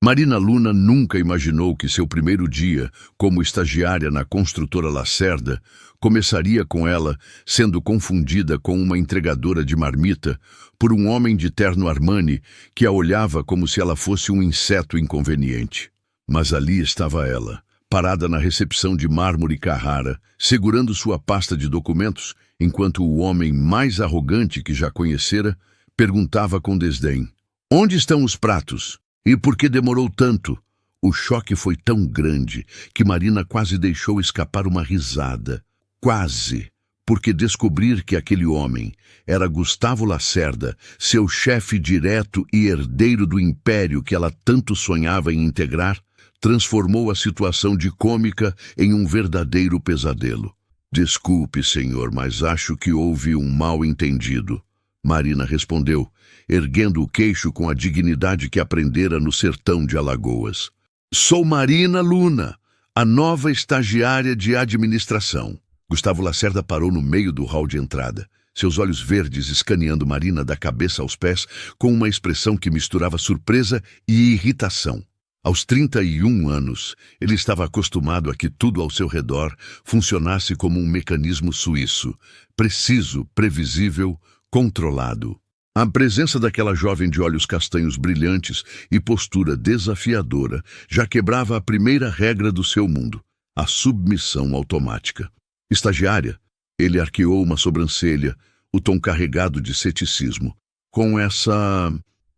Marina Luna nunca imaginou que seu primeiro dia como estagiária na construtora Lacerda começaria com ela sendo confundida com uma entregadora de marmita por um homem de terno Armani que a olhava como se ela fosse um inseto inconveniente. Mas ali estava ela, parada na recepção de mármore Carrara, segurando sua pasta de documentos, enquanto o homem mais arrogante que já conhecera perguntava com desdém: "Onde estão os pratos? E por que demorou tanto?" O choque foi tão grande que Marina quase deixou escapar uma risada. Quase, porque descobrir que aquele homem era Gustavo Lacerda, seu chefe direto e herdeiro do império que ela tanto sonhava em integrar, transformou a situação de cômica em um verdadeiro pesadelo. "Desculpe, senhor, mas acho que houve um mal-entendido", Marina respondeu, erguendo o queixo com a dignidade que aprendera no sertão de Alagoas. "Sou Marina Luna, a nova estagiária de administração." Gustavo Lacerda parou no meio do hall de entrada, seus olhos verdes escaneando Marina da cabeça aos pés com uma expressão que misturava surpresa e irritação. Aos 31 anos, ele estava acostumado a que tudo ao seu redor funcionasse como um mecanismo suíço, preciso, previsível, controlado. A presença daquela jovem de olhos castanhos brilhantes e postura desafiadora já quebrava a primeira regra do seu mundo, a submissão automática. "Estagiária", ele arqueou uma sobrancelha, o tom carregado de ceticismo. Com essa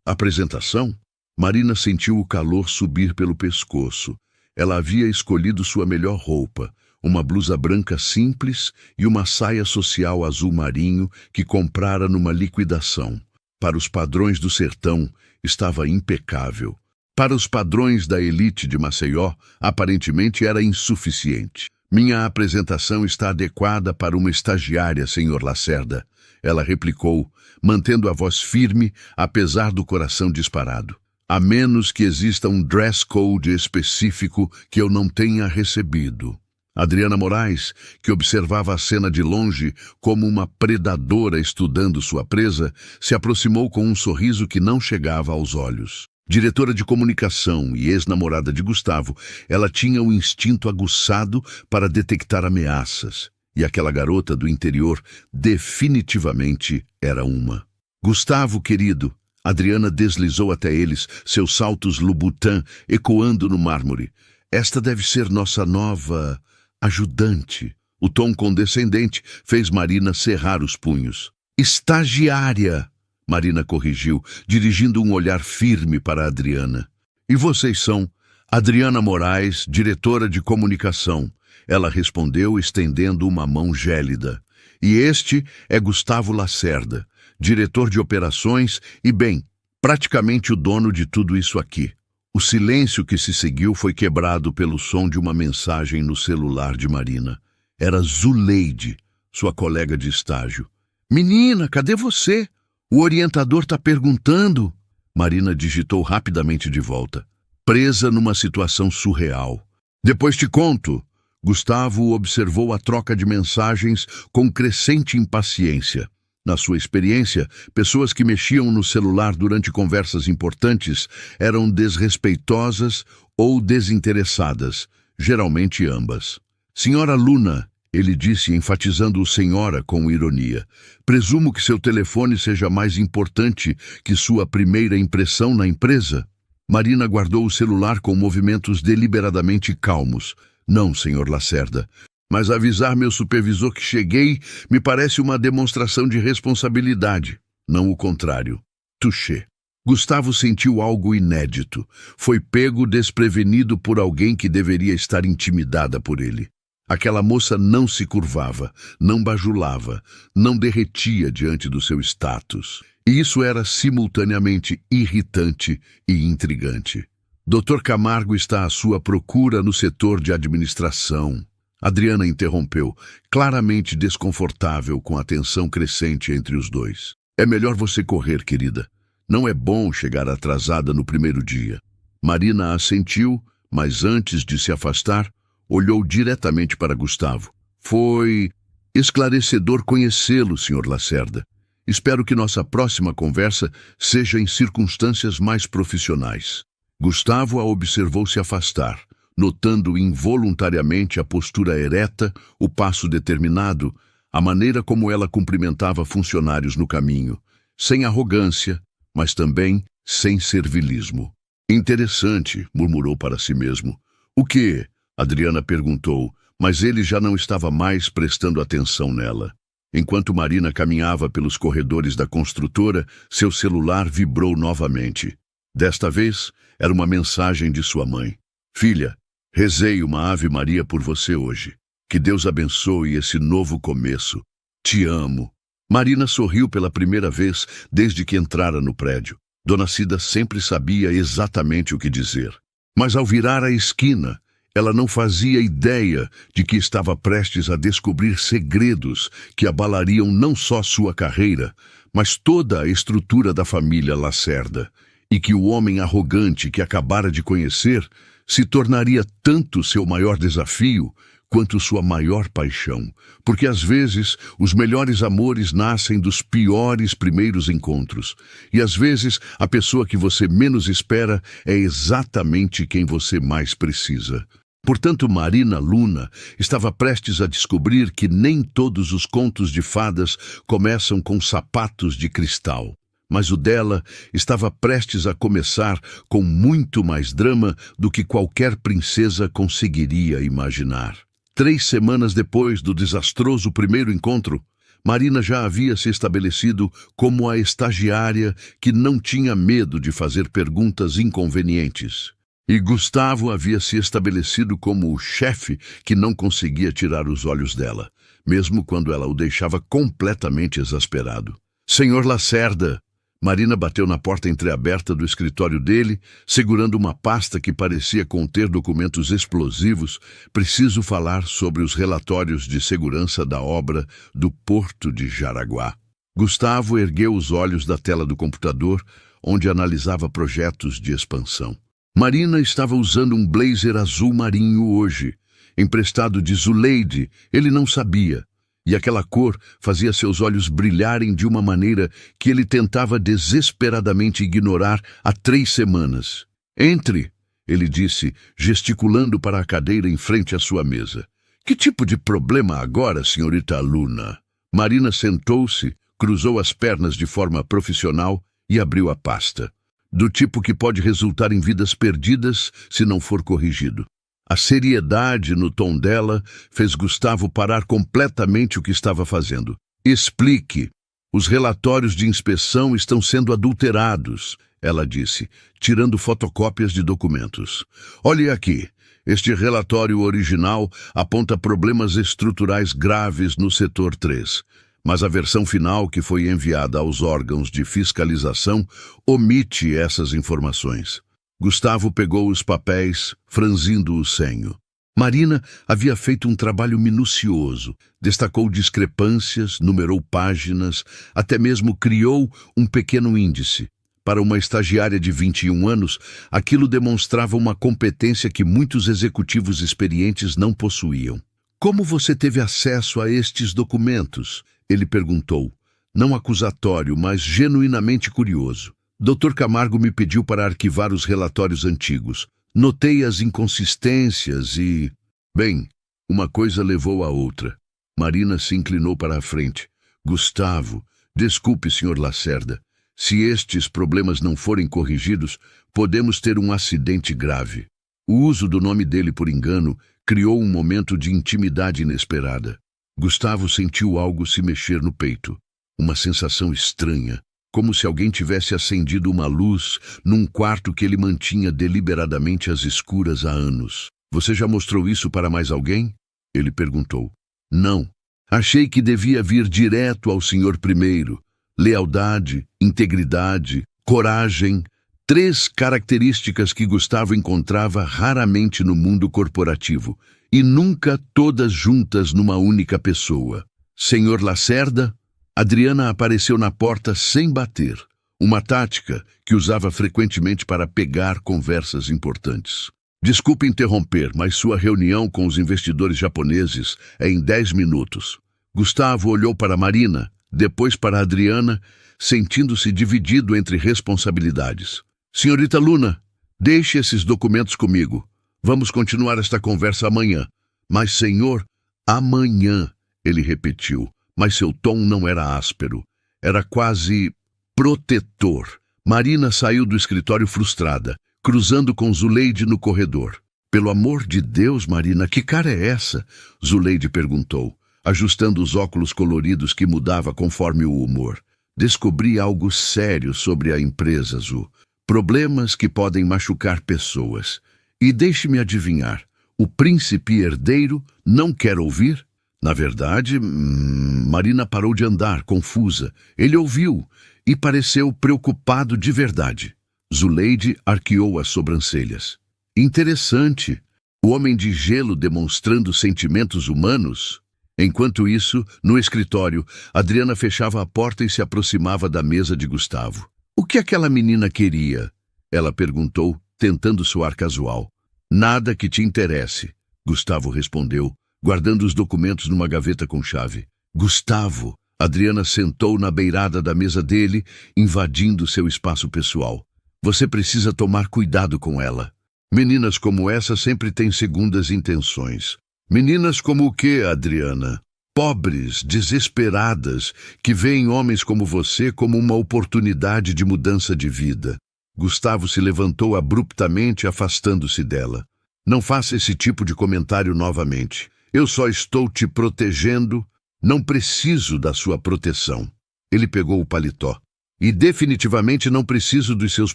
apresentação, Marina sentiu o calor subir pelo pescoço. Ela havia escolhido sua melhor roupa, uma blusa branca simples e uma saia social azul marinho que comprara numa liquidação. Para os padrões do sertão, estava impecável. Para os padrões da elite de Maceió, aparentemente era insuficiente. "Minha apresentação está adequada para uma estagiária, senhor Lacerda", ela replicou, mantendo a voz firme, apesar do coração disparado. "A menos que exista um dress code específico que eu não tenha recebido." Adriana Moraes, que observava a cena de longe como uma predadora estudando sua presa, se aproximou com um sorriso que não chegava aos olhos. Diretora de comunicação e ex-namorada de Gustavo, ela tinha o instinto aguçado para detectar ameaças, e aquela garota do interior definitivamente era uma. "Gustavo, querido", Adriana deslizou até eles, seus saltos Louboutin ecoando no mármore. "Esta deve ser nossa nova ajudante." O tom condescendente fez Marina cerrar os punhos. "Estagiária", Marina corrigiu, dirigindo um olhar firme para Adriana. "E vocês são?" "Adriana Moraes, diretora de comunicação", ela respondeu, estendendo uma mão gélida. "E este é Gustavo Lacerda, diretor de operações e, bem, praticamente o dono de tudo isso aqui." O silêncio que se seguiu foi quebrado pelo som de uma mensagem no celular de Marina. Era Zuleide, sua colega de estágio. "Menina, cadê você? O orientador está perguntando." Marina digitou rapidamente de volta, presa numa situação surreal. "Depois te conto." Gustavo observou a troca de mensagens com crescente impaciência. Na sua experiência, pessoas que mexiam no celular durante conversas importantes eram desrespeitosas ou desinteressadas, geralmente ambas. "Senhora Luna", ele disse, enfatizando o senhora com ironia, "presumo que seu telefone seja mais importante que sua primeira impressão na empresa?" Marina guardou o celular com movimentos deliberadamente calmos. "Não, senhor Lacerda. Mas avisar meu supervisor que cheguei me parece uma demonstração de responsabilidade, não o contrário." Touché. Gustavo sentiu algo inédito. Foi pego desprevenido por alguém que deveria estar intimidada por ele. Aquela moça não se curvava, não bajulava, não derretia diante do seu status. E isso era simultaneamente irritante e intrigante. "Dr. Camargo está à sua procura no setor de administração." Adriana interrompeu, claramente desconfortável com a tensão crescente entre os dois. "É melhor você correr, querida. Não é bom chegar atrasada no primeiro dia." Marina assentiu, mas antes de se afastar, olhou diretamente para Gustavo. "Foi esclarecedor conhecê-lo, Sr. Lacerda. Espero que nossa próxima conversa seja em circunstâncias mais profissionais." Gustavo a observou se afastar, notando involuntariamente a postura ereta, o passo determinado, a maneira como ela cumprimentava funcionários no caminho, sem arrogância, mas também sem servilismo. Interessante, murmurou para si mesmo. O quê? Adriana perguntou, mas ele já não estava mais prestando atenção nela. Enquanto Marina caminhava pelos corredores da construtora, seu celular vibrou novamente. Desta vez, era uma mensagem de sua mãe. Filha, rezei uma Ave Maria por você hoje. Que Deus abençoe esse novo começo. Te amo. Marina sorriu pela primeira vez desde que entrara no prédio. Dona Cida sempre sabia exatamente o que dizer. Mas ao virar a esquina, ela não fazia ideia de que estava prestes a descobrir segredos que abalariam não só sua carreira, mas toda a estrutura da família Lacerda, e que o homem arrogante que acabara de conhecer se tornaria tanto seu maior desafio quanto sua maior paixão, porque às vezes os melhores amores nascem dos piores primeiros encontros, e às vezes a pessoa que você menos espera é exatamente quem você mais precisa. Portanto, Marina Luna estava prestes a descobrir que nem todos os contos de fadas começam com sapatos de cristal. Mas o dela estava prestes a começar com muito mais drama do que qualquer princesa conseguiria imaginar. 3 semanas depois do desastroso primeiro encontro, Marina já havia se estabelecido como a estagiária que não tinha medo de fazer perguntas inconvenientes. E Gustavo havia se estabelecido como o chefe que não conseguia tirar os olhos dela, mesmo quando ela o deixava completamente exasperado. Senhor Lacerda! Marina bateu na porta entreaberta do escritório dele, segurando uma pasta que parecia conter documentos explosivos. Preciso falar sobre os relatórios de segurança da obra do Porto de Jaraguá. Gustavo ergueu os olhos da tela do computador, onde analisava projetos de expansão. Marina estava usando um blazer azul marinho hoje, emprestado de Zuleide, ele não sabia. E aquela cor fazia seus olhos brilharem de uma maneira que ele tentava desesperadamente ignorar há 3 semanas. Entre, ele disse, gesticulando para a cadeira em frente à sua mesa. Que tipo de problema agora, senhorita Luna? Marina sentou-se, cruzou as pernas de forma profissional e abriu a pasta. Do tipo que pode resultar em vidas perdidas se não for corrigido. A seriedade no tom dela fez Gustavo parar completamente o que estava fazendo. Explique. Os relatórios de inspeção estão sendo adulterados, ela disse, tirando fotocópias de documentos. Olhe aqui. Este relatório original aponta problemas estruturais graves no setor 3. Mas a versão final que foi enviada aos órgãos de fiscalização omite essas informações. Gustavo pegou os papéis, franzindo o senho. Marina havia feito um trabalho minucioso, destacou discrepâncias, numerou páginas, até mesmo criou um pequeno índice. Para uma estagiária de 21 anos, aquilo demonstrava uma competência que muitos executivos experientes não possuíam. Como você teve acesso a estes documentos? Ele perguntou, não acusatório, mas genuinamente curioso. Dr. Camargo me pediu para arquivar os relatórios antigos. Notei as inconsistências e... Bem, uma coisa levou a outra. Marina se inclinou para a frente. Gustavo, desculpe, Sr. Lacerda. Se estes problemas não forem corrigidos, podemos ter um acidente grave. O uso do nome dele por engano criou um momento de intimidade inesperada. Gustavo sentiu algo se mexer no peito. Uma sensação estranha. Como se alguém tivesse acendido uma luz num quarto que ele mantinha deliberadamente às escuras há anos. Você já mostrou isso para mais alguém? Ele perguntou. Não. Achei que devia vir direto ao senhor primeiro. Lealdade, integridade, coragem. 3 características que Gustavo encontrava raramente no mundo corporativo. E nunca todas juntas numa única pessoa. Senhor Lacerda? Adriana apareceu na porta sem bater, uma tática que usava frequentemente para pegar conversas importantes. Desculpe interromper, mas sua reunião com os investidores japoneses é em 10 minutos. Gustavo olhou para Marina, depois para Adriana, sentindo-se dividido entre responsabilidades. Senhorita Luna, Deixe esses documentos comigo. Vamos continuar esta conversa amanhã. Mas, senhor, amanhã, ele repetiu, mas seu tom não era áspero. Era quase protetor. Marina saiu do escritório frustrada, cruzando com Zuleide no corredor. Pelo amor de Deus, Marina, que cara é essa? Zuleide perguntou, ajustando os óculos coloridos que mudava conforme o humor. Descobri algo sério sobre a empresa, Zu. Problemas que podem machucar pessoas. E deixe-me adivinhar, o príncipe herdeiro não quer ouvir? Na verdade, Marina parou de andar, confusa. Ele ouviu e pareceu preocupado de verdade. Zuleide arqueou as sobrancelhas. Interessante. O homem de gelo demonstrando sentimentos humanos? Enquanto isso, no escritório, Adriana fechava a porta e se aproximava da mesa de Gustavo. O que aquela menina queria? Ela perguntou, tentando soar casual. Nada que te interesse, Gustavo respondeu, guardando os documentos numa gaveta com chave. Gustavo! Adriana sentou na beirada da mesa dele, invadindo seu espaço pessoal. Você precisa tomar cuidado com ela. Meninas como essa sempre têm segundas intenções. Meninas como o quê, Adriana? Pobres, desesperadas, que veem homens como você como uma oportunidade de mudança de vida. Gustavo se levantou abruptamente, afastando-se dela. Não faça esse tipo de comentário novamente. Eu só estou te protegendo. Não preciso da sua proteção. Ele pegou o paletó. E definitivamente não preciso dos seus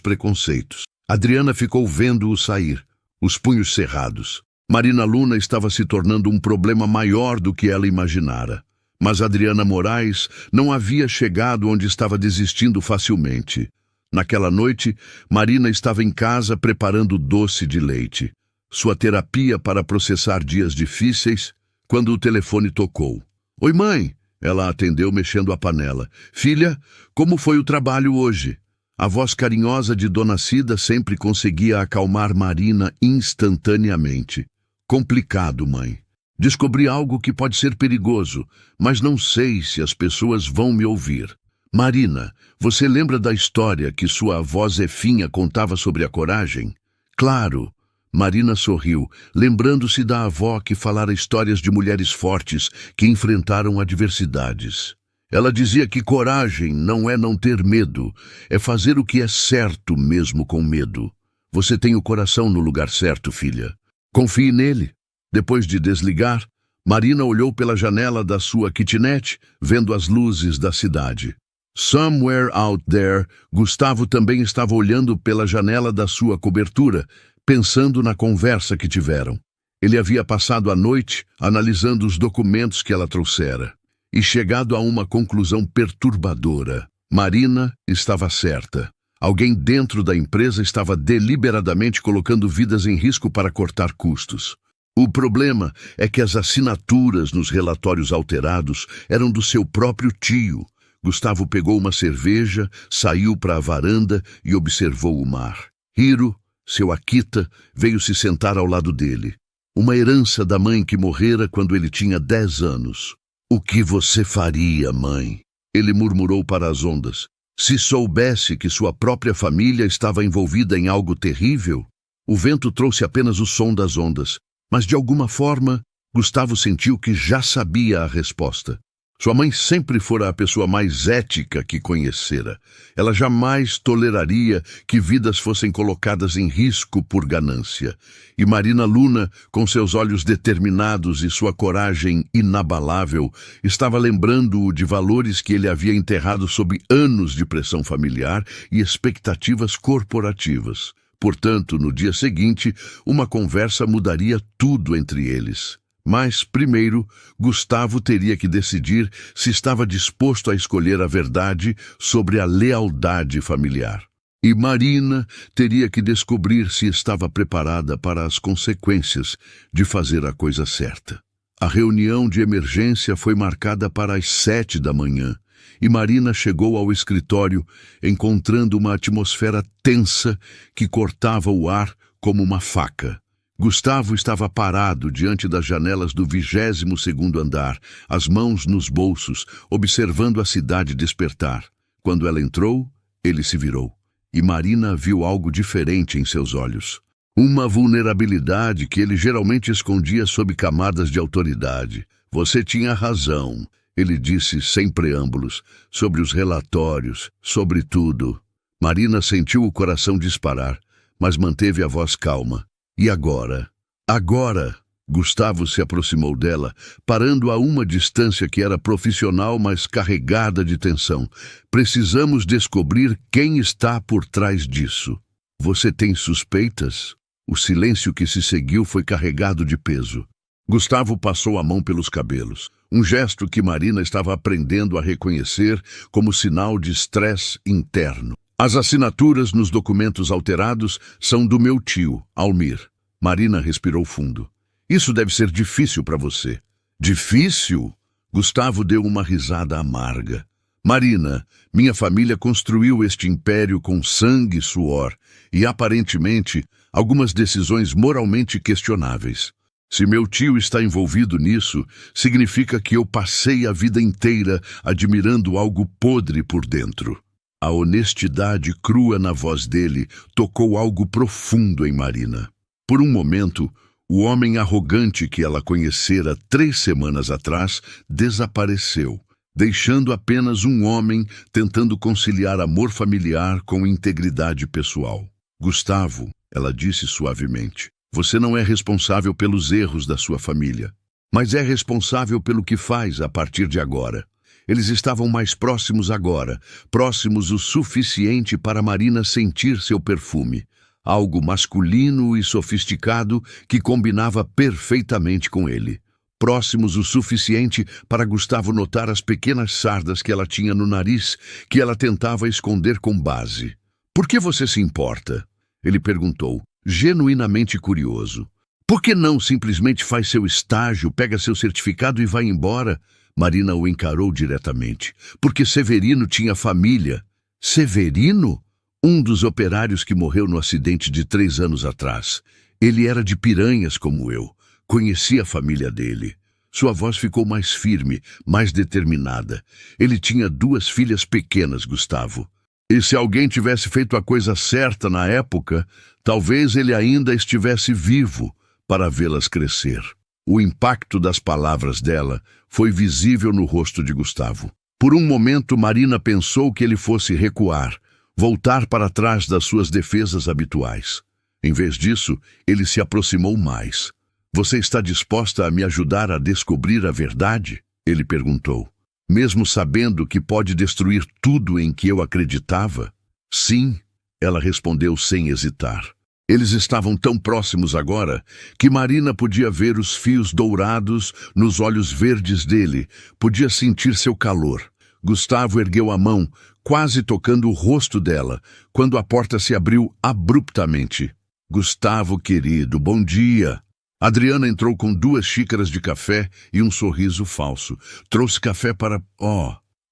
preconceitos. Adriana ficou vendo-o sair, os punhos cerrados. Marina Luna estava se tornando um problema maior do que ela imaginara. Mas Adriana Moraes não havia chegado onde estava desistindo facilmente. Naquela noite, Marina estava em casa preparando doce de leite. Sua terapia para processar dias difíceis, quando o telefone tocou. Oi, mãe! Ela atendeu mexendo a panela. Filha, como foi o trabalho hoje? A voz carinhosa de Dona Cida sempre conseguia acalmar Marina instantaneamente. Complicado, mãe. Descobri algo que pode ser perigoso, mas não sei se as pessoas vão me ouvir. Marina, você lembra da história que sua avó Zefinha contava sobre a coragem? Claro. Marina sorriu, lembrando-se da avó que falara histórias de mulheres fortes que enfrentaram adversidades. Ela dizia que coragem não é não ter medo, é fazer o que é certo mesmo com medo. Você tem o coração no lugar certo, filha. Confie nele. Depois de desligar, Marina olhou pela janela da sua kitnet, vendo as luzes da cidade. Somewhere out there, Gustavo também estava olhando pela janela da sua cobertura, pensando na conversa que tiveram. Ele havia passado a noite analisando os documentos que ela trouxera e chegado a uma conclusão perturbadora. Marina estava certa. Alguém dentro da empresa estava deliberadamente colocando vidas em risco para cortar custos. O problema é que as assinaturas nos relatórios alterados eram do seu próprio tio. Gustavo pegou uma cerveja, saiu para a varanda e observou o mar. Hiro, seu Akita, veio se sentar ao lado dele. Uma herança da mãe que morrera quando ele tinha 10 anos. O que você faria, mãe? Ele murmurou para as ondas. Se soubesse que sua própria família estava envolvida em algo terrível? O vento trouxe apenas o som das ondas, mas de alguma forma, Gustavo sentiu que já sabia a resposta. Sua mãe sempre fora a pessoa mais ética que conhecera. Ela jamais toleraria que vidas fossem colocadas em risco por ganância. E Marina Luna, com seus olhos determinados e sua coragem inabalável, estava lembrando-o de valores que ele havia enterrado sob anos de pressão familiar e expectativas corporativas. Portanto, no dia seguinte, uma conversa mudaria tudo entre eles. Mas, primeiro, Gustavo teria que decidir se estava disposto a escolher a verdade sobre a lealdade familiar. E Marina teria que descobrir se estava preparada para as consequências de fazer a coisa certa. A reunião de emergência foi marcada para as 7 da manhã, e Marina chegou ao escritório encontrando uma atmosfera tensa que cortava o ar como uma faca. Gustavo estava parado diante das janelas do 22º andar, as mãos nos bolsos, observando a cidade despertar. Quando ela entrou, ele se virou. e Marina viu algo diferente em seus olhos. Uma vulnerabilidade que ele geralmente escondia sob camadas de autoridade. Você tinha razão, ele disse sem preâmbulos, sobre os relatórios, sobre tudo. Marina sentiu o coração disparar, mas manteve a voz calma. E agora? Agora! Gustavo se aproximou dela, parando a uma distância que era profissional, mas carregada de tensão. Precisamos descobrir quem está por trás disso. Você tem suspeitas? O silêncio que se seguiu foi carregado de peso. Gustavo passou a mão pelos cabelos, um gesto que Marina estava aprendendo a reconhecer como sinal de estresse interno. As assinaturas nos documentos alterados são do meu tio, Almir. Marina respirou fundo. Isso deve ser difícil para você. Difícil? Gustavo deu uma risada amarga. Marina, minha família construiu este império com sangue e suor, e aparentemente algumas decisões moralmente questionáveis. Se meu tio está envolvido nisso, significa que eu passei a vida inteira admirando algo podre por dentro. A honestidade crua na voz dele tocou algo profundo em Marina. Por um momento, o homem arrogante que ela conhecera 3 semanas atrás desapareceu, deixando apenas um homem tentando conciliar amor familiar com integridade pessoal. Gustavo, ela disse suavemente, você não é responsável pelos erros da sua família, mas é responsável pelo que faz a partir de agora. Eles estavam mais próximos agora, próximos o suficiente para Marina sentir seu perfume. Algo masculino e sofisticado que combinava perfeitamente com ele. Próximos o suficiente para Gustavo notar as pequenas sardas que ela tinha no nariz, que ela tentava esconder com base. Por que você se importa? Ele perguntou, genuinamente curioso. Por que não simplesmente faz seu estágio, pega seu certificado e vai embora? Marina o encarou diretamente. Porque Severino tinha família. Severino? Um dos operários que morreu no acidente de 3 anos atrás. Ele era de Piranhas como eu. Conhecia a família dele. Sua voz ficou mais firme, mais determinada. Ele tinha 2 filhas pequenas, Gustavo. E se alguém tivesse feito a coisa certa na época, talvez ele ainda estivesse vivo para vê-las crescer. O impacto das palavras dela foi visível no rosto de Gustavo. Por um momento, Marina pensou que ele fosse recuar, voltar para trás das suas defesas habituais. Em vez disso, ele se aproximou mais. Você está disposta a me ajudar a descobrir a verdade? Ele perguntou. Mesmo sabendo que pode destruir tudo em que eu acreditava? Sim, ela respondeu sem hesitar. Eles estavam tão próximos agora que Marina podia ver os fios dourados nos olhos verdes dele, podia sentir seu calor. Gustavo ergueu a mão, quase tocando o rosto dela, quando a porta se abriu abruptamente. Gustavo, querido, bom dia. Adriana entrou com 2 xícaras de café e um sorriso falso. Trouxe café para...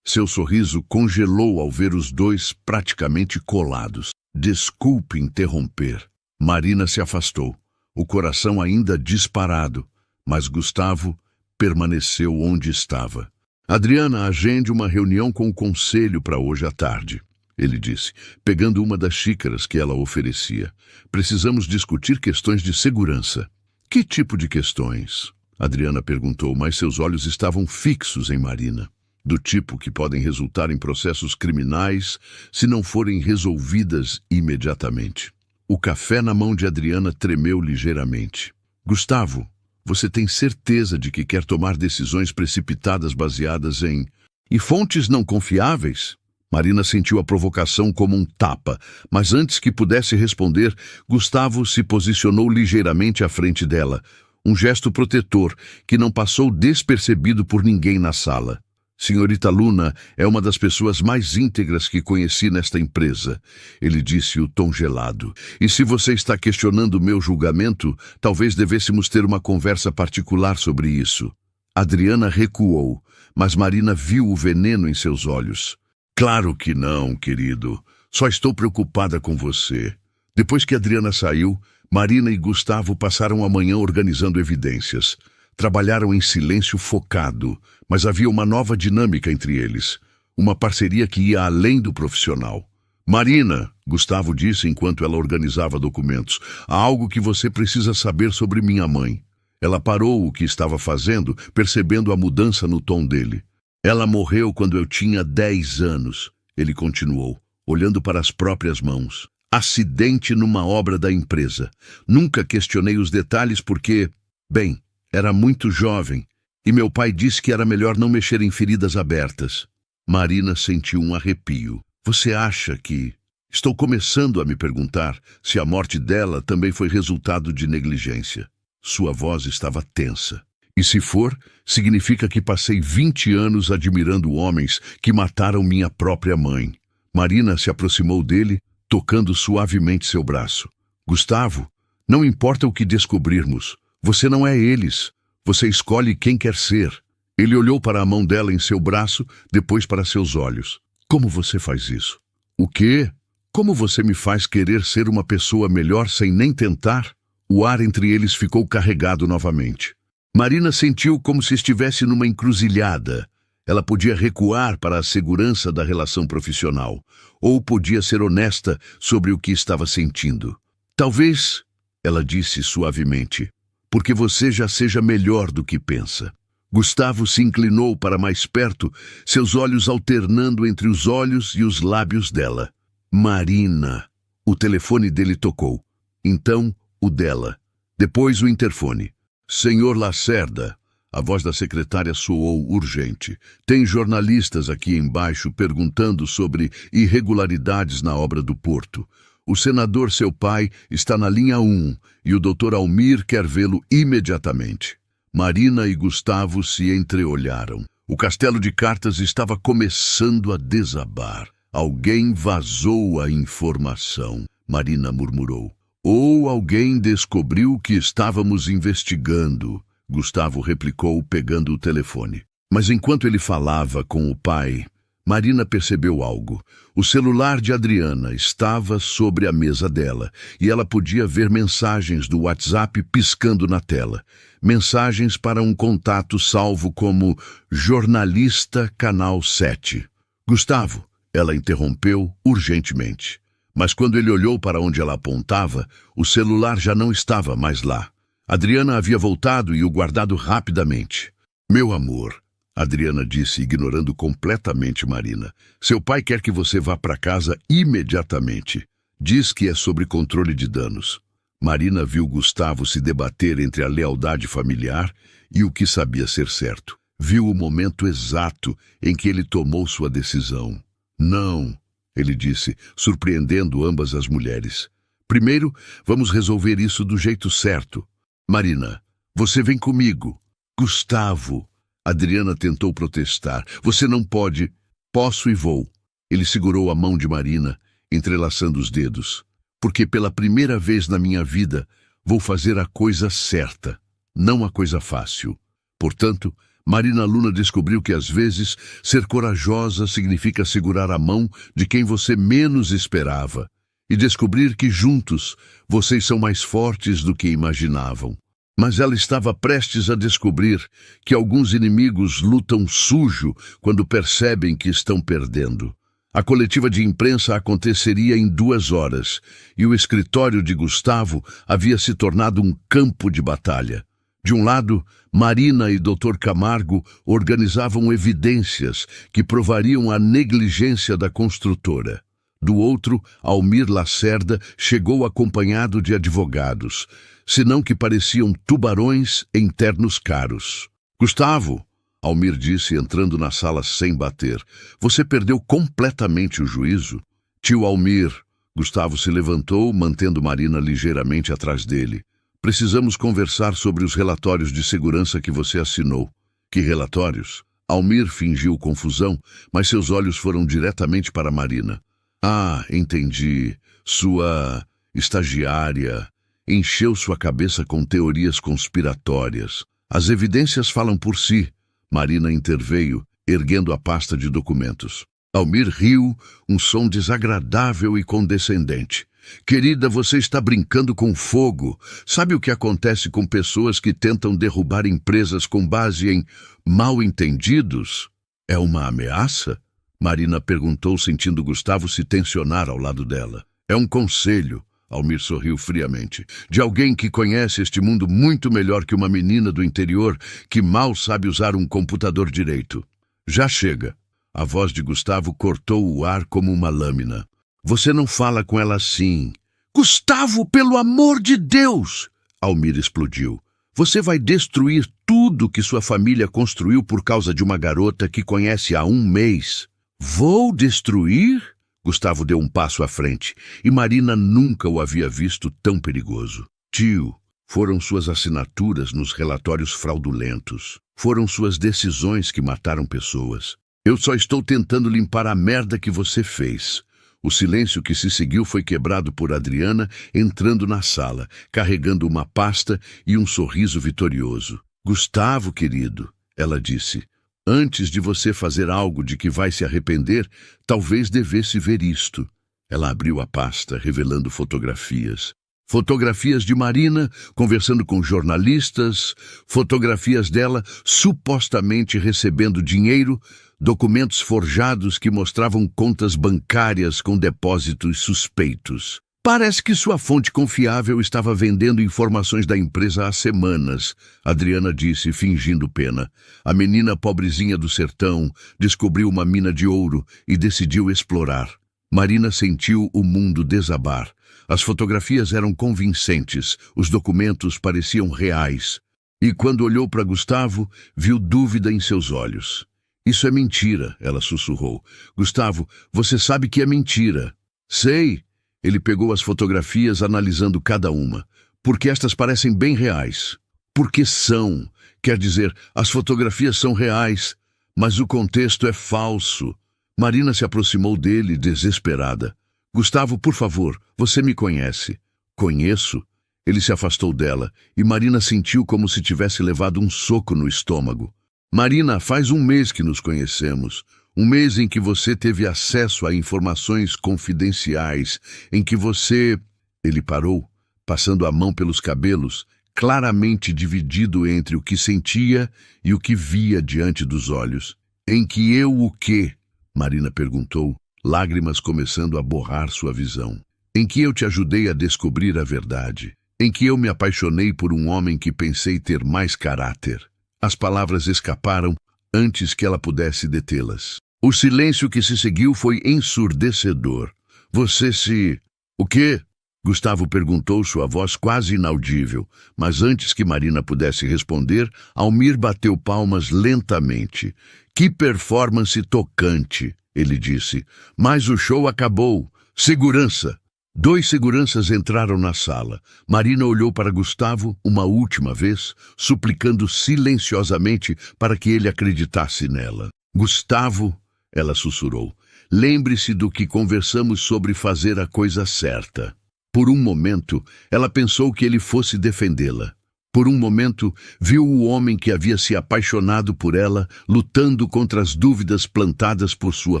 Seu sorriso congelou ao ver os 2 praticamente colados. Desculpe interromper. Marina se afastou, o coração ainda disparado, mas Gustavo permaneceu onde estava. Adriana, agende uma reunião com o conselho para hoje à tarde, ele disse, pegando uma das xícaras que ela oferecia. Precisamos discutir questões de segurança. Que tipo de questões? Adriana perguntou, mas seus olhos estavam fixos em Marina. Do tipo que podem resultar em processos criminais se não forem resolvidas imediatamente. O café na mão de Adriana tremeu ligeiramente. Gustavo, você tem certeza de que quer tomar decisões precipitadas baseadas em... E fontes não confiáveis? Marina sentiu a provocação como um tapa, mas antes que pudesse responder, Gustavo se posicionou ligeiramente à frente dela, um gesto protetor que não passou despercebido por ninguém na sala. Senhorita Luna é uma das pessoas mais íntegras que conheci nesta empresa, ele disse o tom gelado. E se você está questionando meu julgamento, talvez devêssemos ter uma conversa particular sobre isso. Adriana recuou, mas Marina viu o veneno em seus olhos. Claro que não, querido. Só estou preocupada com você. Depois que Adriana saiu, Marina e Gustavo passaram a manhã organizando evidências. Trabalharam em silêncio focado, mas havia uma nova dinâmica entre eles. Uma parceria que ia além do profissional. Marina, Gustavo disse enquanto ela organizava documentos, há algo que você precisa saber sobre minha mãe. Ela parou o que estava fazendo, percebendo a mudança no tom dele. Ela morreu quando eu tinha 10 anos, ele continuou, olhando para as próprias mãos. Acidente numa obra da empresa. Nunca questionei os detalhes porque, bem, era muito jovem, e meu pai disse que era melhor não mexer em feridas abertas. Marina sentiu um arrepio. Você acha que... Estou começando a me perguntar se a morte dela também foi resultado de negligência. Sua voz estava tensa. E se for, significa que passei 20 anos admirando homens que mataram minha própria mãe. Marina se aproximou dele, tocando suavemente seu braço. Gustavo, não importa o que descobrirmos. Você não é eles. Você escolhe quem quer ser. Ele olhou para a mão dela em seu braço, depois para seus olhos. Como você faz isso? O quê? Como você me faz querer ser uma pessoa melhor sem nem tentar? O ar entre eles ficou carregado novamente. Marina sentiu como se estivesse numa encruzilhada. Ela podia recuar para a segurança da relação profissional, ou podia ser honesta sobre o que estava sentindo. Talvez, ela disse suavemente, porque você já seja melhor do que pensa. Gustavo se inclinou para mais perto, seus olhos alternando entre os olhos e os lábios dela. Marina. O telefone dele tocou. Então, o dela. Depois o interfone. Senhor Lacerda. A voz da secretária soou urgente. Tem jornalistas aqui embaixo perguntando sobre irregularidades na obra do porto. O senador, seu pai, está na linha 1 e o Dr. Almir quer vê-lo imediatamente. Marina e Gustavo se entreolharam. O castelo de cartas estava começando a desabar. Alguém vazou a informação, Marina murmurou. Ou alguém descobriu que estávamos investigando, Gustavo replicou, pegando o telefone. Mas enquanto ele falava com o pai, Marina percebeu algo. O celular de Adriana estava sobre a mesa dela e ela podia ver mensagens do WhatsApp piscando na tela. Mensagens para um contato salvo como Jornalista Canal 7. Gustavo, ela interrompeu urgentemente. Mas quando ele olhou para onde ela apontava, o celular já não estava mais lá. Adriana havia voltado e o guardado rapidamente. Meu amor, Adriana disse, ignorando completamente Marina. Seu pai quer que você vá para casa imediatamente. Diz que é sobre controle de danos. Marina viu Gustavo se debater entre a lealdade familiar e o que sabia ser certo. Viu o momento exato em que ele tomou sua decisão. Não, ele disse, surpreendendo ambas as mulheres. Primeiro, vamos resolver isso do jeito certo. Marina, você vem comigo. Gustavo. Adriana tentou protestar. Você não pode. Posso e vou. Ele segurou a mão de Marina, entrelaçando os dedos. Porque pela primeira vez na minha vida, vou fazer a coisa certa, não a coisa fácil. Portanto, Marina Luna descobriu que às vezes ser corajosa significa segurar a mão de quem você menos esperava e descobrir que juntos vocês são mais fortes do que imaginavam. Mas ela estava prestes a descobrir que alguns inimigos lutam sujo quando percebem que estão perdendo. A coletiva de imprensa aconteceria em 2 horas e o escritório de Gustavo havia se tornado um campo de batalha. De um lado, Marina e Dr. Camargo organizavam evidências que provariam a negligência da construtora. Do outro, Almir Lacerda chegou acompanhado de advogados, senão que pareciam tubarões em ternos caros. Gustavo, Almir disse, entrando na sala sem bater, você perdeu completamente o juízo? Tio Almir, Gustavo se levantou, mantendo Marina ligeiramente atrás dele. Precisamos conversar sobre os relatórios de segurança que você assinou. Que relatórios? Almir fingiu confusão, mas seus olhos foram diretamente para Marina. Ah, entendi. Sua estagiária encheu sua cabeça com teorias conspiratórias. As evidências falam por si. Marina interveio, erguendo a pasta de documentos. Almir riu, um som desagradável e condescendente. Querida, você está brincando com fogo. Sabe o que acontece com pessoas que tentam derrubar empresas com base em mal-entendidos? É uma ameaça? Marina perguntou, sentindo Gustavo se tensionar ao lado dela. É um conselho, Almir sorriu friamente, de alguém que conhece este mundo muito melhor que uma menina do interior que mal sabe usar um computador direito. Já chega. A voz de Gustavo cortou o ar como uma lâmina. Você não fala com ela assim. Gustavo, pelo amor de Deus! Almir explodiu. Você vai destruir tudo que sua família construiu por causa de uma garota que conhece há um mês. Vou destruir? Gustavo deu um passo à frente, e Marina nunca o havia visto tão perigoso. Tio, foram suas assinaturas nos relatórios fraudulentos. Foram suas decisões que mataram pessoas. Eu só estou tentando limpar a merda que você fez. O silêncio que se seguiu foi quebrado por Adriana entrando na sala, carregando uma pasta e um sorriso vitorioso. Gustavo, querido, ela disse, antes de você fazer algo de que vai se arrepender, talvez devesse ver isto. Ela abriu a pasta, revelando fotografias. Fotografias de Marina conversando com jornalistas, fotografias dela supostamente recebendo dinheiro, documentos forjados que mostravam contas bancárias com depósitos suspeitos. Parece que sua fonte confiável estava vendendo informações da empresa há semanas, Adriana disse, fingindo pena. A menina pobrezinha do sertão descobriu uma mina de ouro e decidiu explorar. Marina sentiu o mundo desabar. As fotografias eram convincentes, os documentos pareciam reais. E quando olhou para Gustavo, viu dúvida em seus olhos. Isso é mentira, ela sussurrou. Gustavo, você sabe que é mentira. Sei. Ele pegou as fotografias, analisando cada uma. Porque estas parecem bem reais. Porque são. Quer dizer, as fotografias são reais, mas o contexto é falso. Marina se aproximou dele, desesperada. Gustavo, por favor, você me conhece. Conheço? Ele se afastou dela, e Marina sentiu como se tivesse levado um soco no estômago. Marina, faz um mês que nos conhecemos. Um mês em que você teve acesso a informações confidenciais, em que você... Ele parou, passando a mão pelos cabelos, claramente dividido entre o que sentia e o que via diante dos olhos. Em que eu o quê? Marina perguntou, lágrimas começando a borrar sua visão. Em que eu te ajudei a descobrir a verdade. Em que eu me apaixonei por um homem que pensei ter mais caráter. As palavras escaparam antes que ela pudesse detê-las. O silêncio que se seguiu foi ensurdecedor. Você se... O quê? Gustavo perguntou, sua voz quase inaudível, mas antes que Marina pudesse responder, Almir bateu palmas lentamente. Que performance tocante, ele disse. Mas o show acabou. Segurança! 2 seguranças entraram na sala. Marina olhou para Gustavo uma última vez, suplicando silenciosamente para que ele acreditasse nela. Gustavo, ela sussurrou, lembre-se do que conversamos sobre fazer a coisa certa. Por um momento, ela pensou que ele fosse defendê-la. Por um momento, viu o homem que havia se apaixonado por ela lutando contra as dúvidas plantadas por sua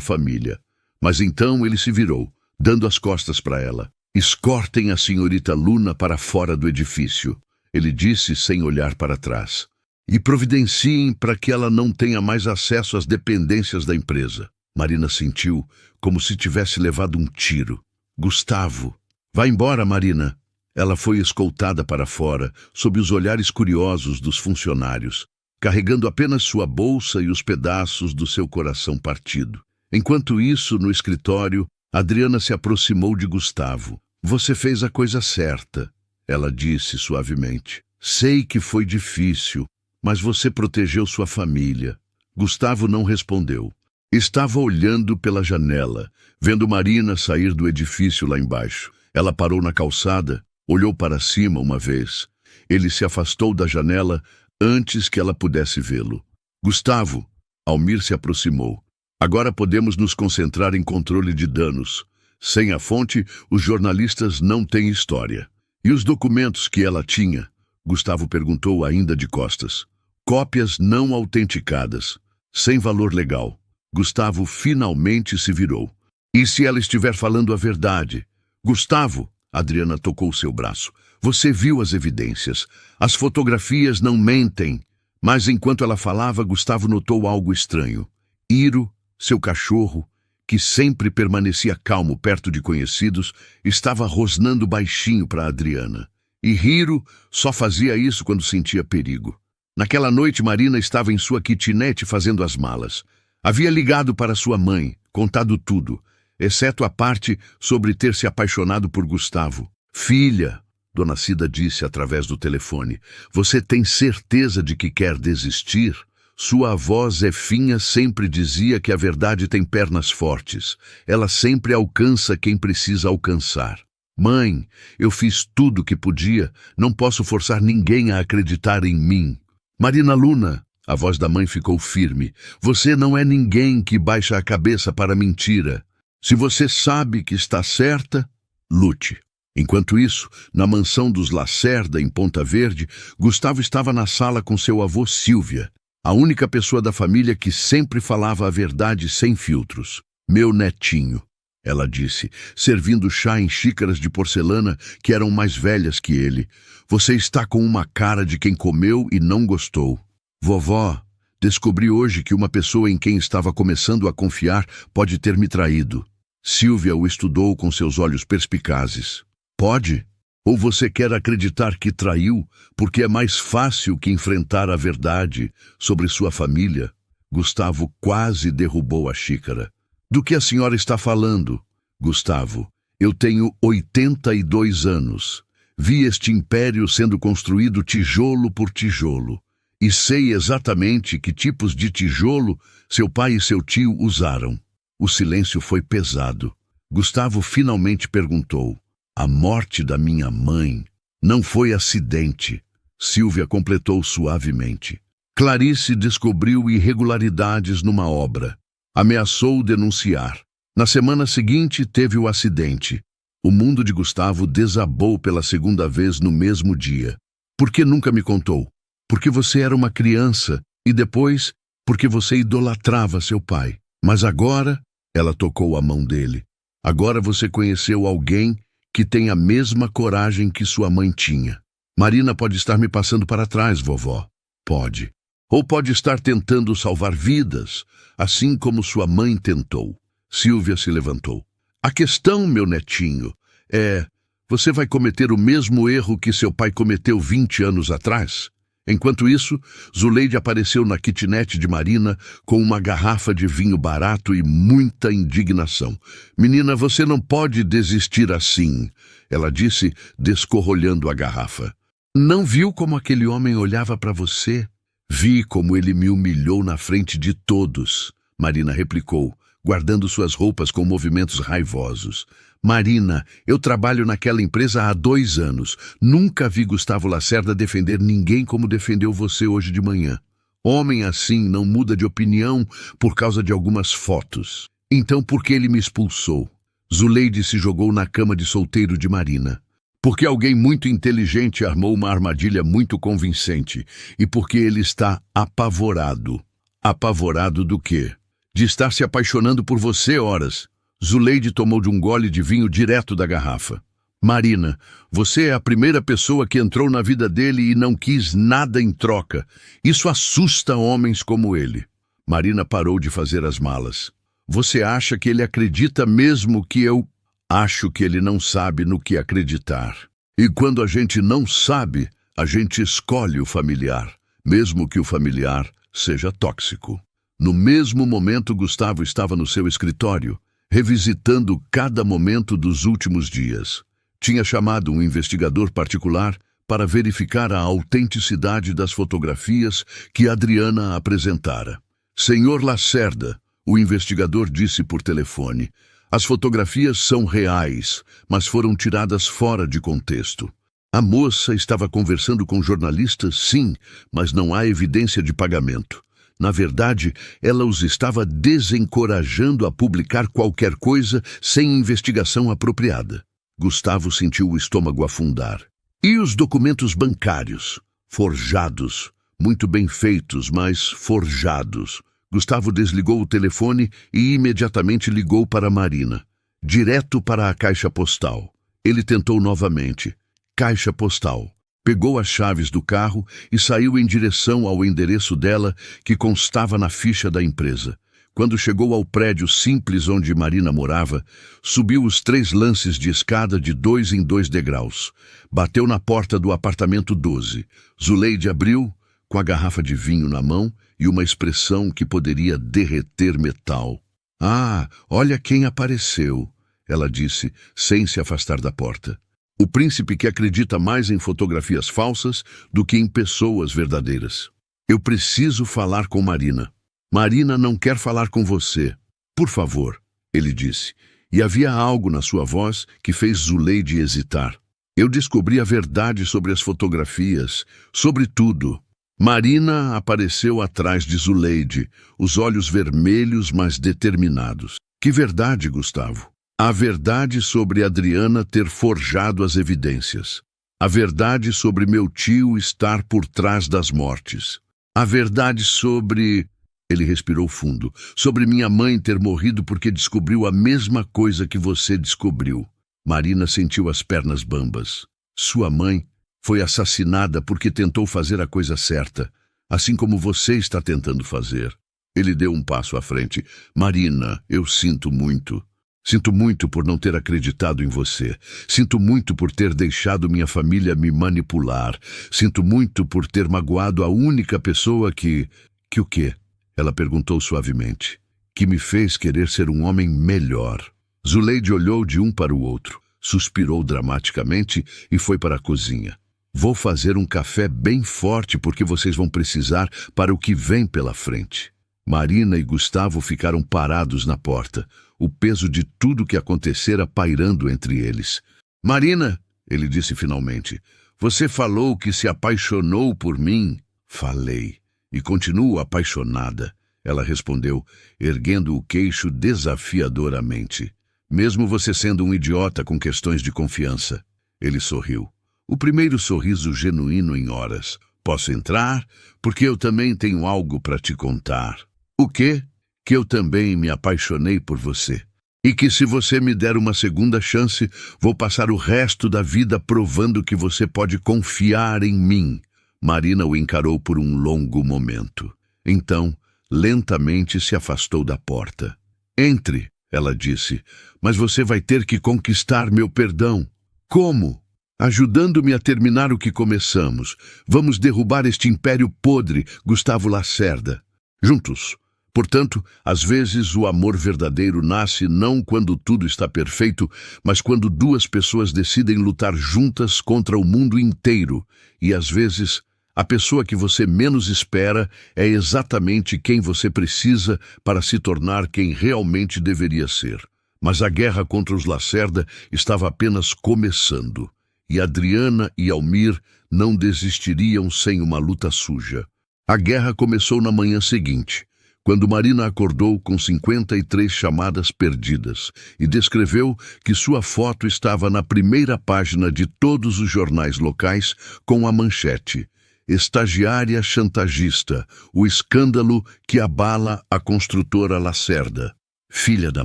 família. Mas então ele se virou, dando as costas para ela. Escortem a senhorita Luna para fora do edifício, ele disse sem olhar para trás. E providenciem para que ela não tenha mais acesso às dependências da empresa. Marina sentiu como se tivesse levado um tiro. Gustavo. Vá embora, Marina. Ela foi escoltada para fora, sob os olhares curiosos dos funcionários, carregando apenas sua bolsa e os pedaços do seu coração partido. Enquanto isso, no escritório, Adriana se aproximou de Gustavo. Você fez a coisa certa, ela disse suavemente. Sei que foi difícil, mas você protegeu sua família. Gustavo não respondeu. Estava olhando pela janela, vendo Marina sair do edifício lá embaixo. Ela parou na calçada, olhou para cima uma vez. Ele se afastou da janela antes que ela pudesse vê-lo. Gustavo, Almir se aproximou. Agora podemos nos concentrar em controle de danos. Sem a fonte, os jornalistas não têm história. E os documentos que ela tinha? Gustavo perguntou ainda de costas. Cópias não autenticadas, sem valor legal. Gustavo finalmente se virou. E se ela estiver falando a verdade? Gustavo, Adriana tocou seu braço. Você viu as evidências. As fotografias não mentem. Mas enquanto ela falava, Gustavo notou algo estranho. Iro, seu cachorro, que sempre permanecia calmo perto de conhecidos, estava rosnando baixinho para Adriana. E Hiro só fazia isso quando sentia perigo. Naquela noite, Marina estava em sua kitnet fazendo as malas. Havia ligado para sua mãe, contado tudo, exceto a parte sobre ter se apaixonado por Gustavo. Filha, Dona Cida disse através do telefone, você tem certeza de que quer desistir? Sua avó Zefinha sempre dizia que a verdade tem pernas fortes. Ela sempre alcança quem precisa alcançar. Mãe, eu fiz tudo o que podia. Não posso forçar ninguém a acreditar em mim. Marina Luna, a voz da mãe ficou firme. Você não é ninguém que baixa a cabeça para mentira. Se você sabe que está certa, lute. Enquanto isso, na mansão dos Lacerda, em Ponta Verde, Gustavo estava na sala com seu avô Silvia, a única pessoa da família que sempre falava a verdade sem filtros. Meu netinho, ela disse, servindo chá em xícaras de porcelana que eram mais velhas que ele. Você está com uma cara de quem comeu e não gostou. Vovó, descobri hoje que uma pessoa em quem estava começando a confiar pode ter me traído. Silvia o estudou com seus olhos perspicazes. Pode? Ou você quer acreditar que traiu porque é mais fácil que enfrentar a verdade sobre sua família? Gustavo quase derrubou a xícara. Do que a senhora está falando? Gustavo, eu tenho 82 anos. Vi este império sendo construído tijolo por tijolo. E sei exatamente que tipos de tijolo seu pai e seu tio usaram. O silêncio foi pesado. Gustavo finalmente perguntou. A morte da minha mãe não foi acidente. Silvia completou suavemente. Clarice descobriu irregularidades numa obra. Ameaçou denunciar. Na semana seguinte, teve o acidente. O mundo de Gustavo desabou pela segunda vez no mesmo dia. Por que nunca me contou? Porque você era uma criança e depois, porque você idolatrava seu pai. Mas agora, ela tocou a mão dele. Agora você conheceu alguém que tem a mesma coragem que sua mãe tinha. Marina pode estar me passando para trás, vovó. Pode. Ou pode estar tentando salvar vidas, assim como sua mãe tentou. Silvia se levantou. A questão, meu netinho, é... Você vai cometer o mesmo erro que seu pai cometeu 20 anos atrás? Enquanto isso, Zuleide apareceu na kitnet de Marina com uma garrafa de vinho barato e muita indignação. Menina, você não pode desistir assim, ela disse, descorrolhando a garrafa. Não viu como aquele homem olhava para você? Vi como ele me humilhou na frente de todos, Marina replicou, guardando suas roupas com movimentos raivosos. Marina, eu trabalho naquela empresa há 2 anos. Nunca vi Gustavo Lacerda defender ninguém como defendeu você hoje de manhã. Homem assim não muda de opinião por causa de algumas fotos. Então por que ele me expulsou? Zuleide se jogou na cama de solteiro de Marina. Porque alguém muito inteligente armou uma armadilha muito convincente. E porque ele está apavorado. Apavorado do quê? De estar se apaixonando por você, horas. Zuleide tomou de um gole de vinho direto da garrafa. Marina, você é a primeira pessoa que entrou na vida dele e não quis nada em troca. Isso assusta homens como ele. Marina parou de fazer as malas. Você acha que ele acredita mesmo que eu... Acho que ele não sabe no que acreditar. E quando a gente não sabe, a gente escolhe o familiar, mesmo que o familiar seja tóxico. No mesmo momento, Gustavo estava no seu escritório, revisitando cada momento dos últimos dias. Tinha chamado um investigador particular para verificar a autenticidade das fotografias que Adriana apresentara. Senhor Lacerda, o investigador disse por telefone, as fotografias são reais, mas foram tiradas fora de contexto. A moça estava conversando com jornalistas, sim, mas não há evidência de pagamento. Na verdade, ela os estava desencorajando a publicar qualquer coisa sem investigação apropriada. Gustavo sentiu o estômago afundar. E os documentos bancários? Forjados. Muito bem feitos, mas forjados. Gustavo desligou o telefone e imediatamente ligou para Marina. Direto para a caixa postal. Ele tentou novamente. Caixa postal. Pegou as chaves do carro e saiu em direção ao endereço dela, que constava na ficha da empresa. Quando chegou ao prédio simples onde Marina morava, subiu os 3 lances de escada de 2 em 2 degraus. Bateu na porta do apartamento 12. Zuleide abriu, com a garrafa de vinho na mão e uma expressão que poderia derreter metal. "Ah, olha quem apareceu", ela disse, sem se afastar da porta. "O príncipe que acredita mais em fotografias falsas do que em pessoas verdadeiras. Eu preciso falar com Marina." "Marina não quer falar com você. Por favor", ele disse, e havia algo na sua voz que fez Zuleide hesitar. "Eu descobri a verdade sobre as fotografias, sobre tudo." Marina apareceu atrás de Zuleide, os olhos vermelhos, mas determinados. "Que verdade, Gustavo?" "A verdade sobre Adriana ter forjado as evidências. A verdade sobre meu tio estar por trás das mortes. A verdade sobre..." Ele respirou fundo. "Sobre minha mãe ter morrido porque descobriu a mesma coisa que você descobriu." Marina sentiu as pernas bambas. "Sua mãe foi assassinada porque tentou fazer a coisa certa, assim como você está tentando fazer." Ele deu um passo à frente. "Marina, eu sinto muito. Sinto muito por não ter acreditado em você. Sinto muito por ter deixado minha família me manipular. Sinto muito por ter magoado a única pessoa que o quê?" Ela perguntou suavemente. "Que me fez querer ser um homem melhor." Zuleide olhou de um para o outro, suspirou dramaticamente e foi para a cozinha. "Vou fazer um café bem forte porque vocês vão precisar para o que vem pela frente." Marina e Gustavo ficaram parados na porta, o peso de tudo que acontecera pairando entre eles. "Marina", ele disse finalmente, "você falou que se apaixonou por mim." "Falei. E continuo apaixonada", ela respondeu, erguendo o queixo desafiadoramente. "Mesmo você sendo um idiota com questões de confiança." Ele sorriu. O primeiro sorriso genuíno em horas. "Posso entrar? Porque eu também tenho algo para te contar." "O quê?" "Que eu também me apaixonei por você. E que se você me der uma segunda chance, vou passar o resto da vida provando que você pode confiar em mim." Marina o encarou por um longo momento. Então, lentamente se afastou da porta. "Entre", ela disse, "mas você vai ter que conquistar meu perdão." "Como?" "Ajudando-me a terminar o que começamos. Vamos derrubar este império podre, Gustavo Lacerda. Juntos." Portanto, às vezes o amor verdadeiro nasce não quando tudo está perfeito, mas quando 2 pessoas decidem lutar juntas contra o mundo inteiro. E às vezes, a pessoa que você menos espera é exatamente quem você precisa para se tornar quem realmente deveria ser. Mas a guerra contra os Lacerda estava apenas começando. E Adriana e Almir não desistiriam sem uma luta suja. A guerra começou na manhã seguinte, quando Marina acordou com 53 chamadas perdidas e descreveu que sua foto estava na primeira página de todos os jornais locais com a manchete: "Estagiária chantagista, o escândalo que abala a construtora Lacerda." "Filha da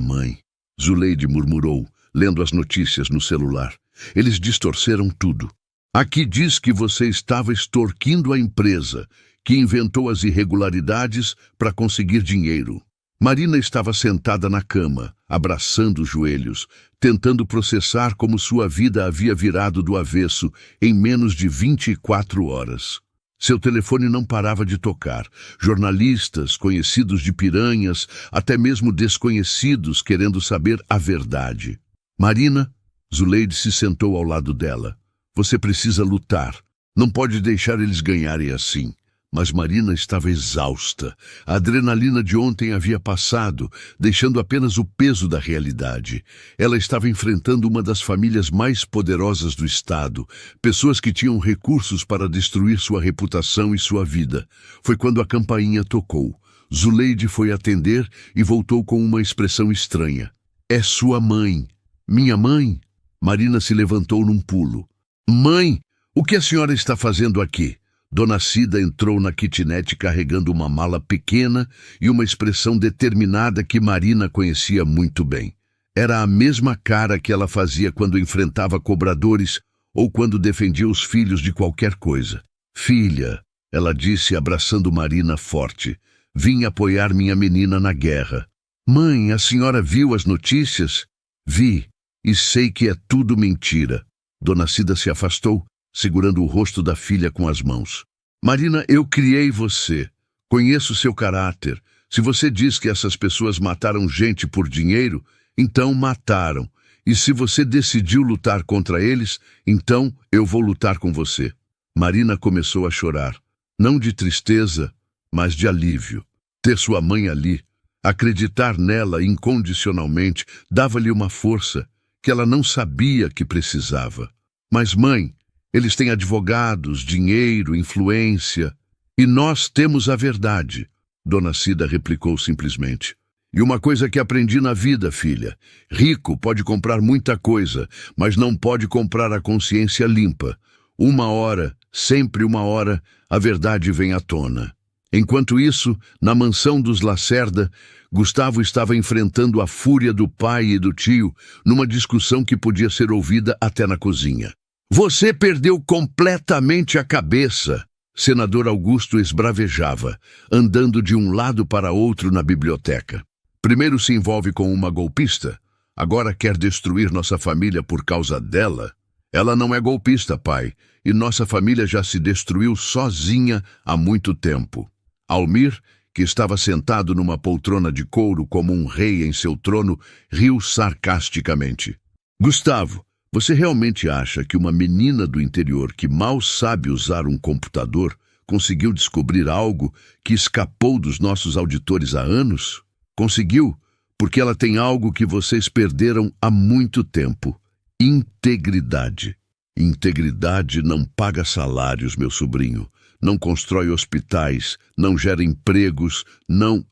mãe", Zuleide murmurou, lendo as notícias no celular. "Eles distorceram tudo. Aqui diz que você estava extorquindo a empresa, que inventou as irregularidades para conseguir dinheiro." Marina estava sentada na cama, abraçando os joelhos, tentando processar como sua vida havia virado do avesso em menos de 24 horas. Seu telefone não parava de tocar. Jornalistas, conhecidos de piranhas, até mesmo desconhecidos querendo saber a verdade. "Marina", Zuleide se sentou ao lado dela. "Você precisa lutar. Não pode deixar eles ganharem assim." Mas Marina estava exausta. A adrenalina de ontem havia passado, deixando apenas o peso da realidade. Ela estava enfrentando uma das famílias mais poderosas do estado, pessoas que tinham recursos para destruir sua reputação e sua vida. Foi quando a campainha tocou. Zuleide foi atender e voltou com uma expressão estranha. "É sua mãe." "Minha mãe?" Marina se levantou num pulo. "Mãe, o que a senhora está fazendo aqui?" Dona Cida entrou na kitnet carregando uma mala pequena e uma expressão determinada que Marina conhecia muito bem. Era a mesma cara que ela fazia quando enfrentava cobradores ou quando defendia os filhos de qualquer coisa. "Filha", ela disse abraçando Marina forte, Vim apoiar minha menina na guerra. Mãe, a senhora viu as notícias? Vi, e sei que é tudo mentira. Dona Cida se afastou, segurando o rosto da filha com as mãos. Marina, eu criei você. Conheço seu caráter. Se você diz que essas pessoas mataram gente por dinheiro, então mataram. E se você decidiu lutar contra eles, então eu vou lutar com você. Marina começou a chorar. Não de tristeza, mas de alívio. Ter sua mãe ali, acreditar nela incondicionalmente, dava-lhe uma força que ela não sabia que precisava. Mas, mãe, eles têm advogados, dinheiro, influência. E nós temos a verdade, Dona Cida replicou simplesmente. E uma coisa que aprendi na vida, filha. Rico pode comprar muita coisa, mas não pode comprar a consciência limpa. Uma hora, sempre uma hora, a verdade vem à tona. Enquanto isso, na mansão dos Lacerda, Gustavo estava enfrentando a fúria do pai e do tio numa discussão que podia ser ouvida até na cozinha. Você perdeu completamente a cabeça, senador Augusto esbravejava, andando de um lado para outro na biblioteca. Primeiro se envolve com uma golpista, agora quer destruir nossa família por causa dela. Ela não é golpista, pai, e nossa família já se destruiu sozinha há muito tempo. Almir, que estava sentado numa poltrona de couro como um rei em seu trono, riu sarcasticamente. Gustavo, você realmente acha que uma menina do interior que mal sabe usar um computador conseguiu descobrir algo que escapou dos nossos auditores há anos? Conseguiu, porque ela tem algo que vocês perderam há muito tempo. Integridade. Integridade não paga salários, meu sobrinho. Não constrói hospitais, não gera empregos, não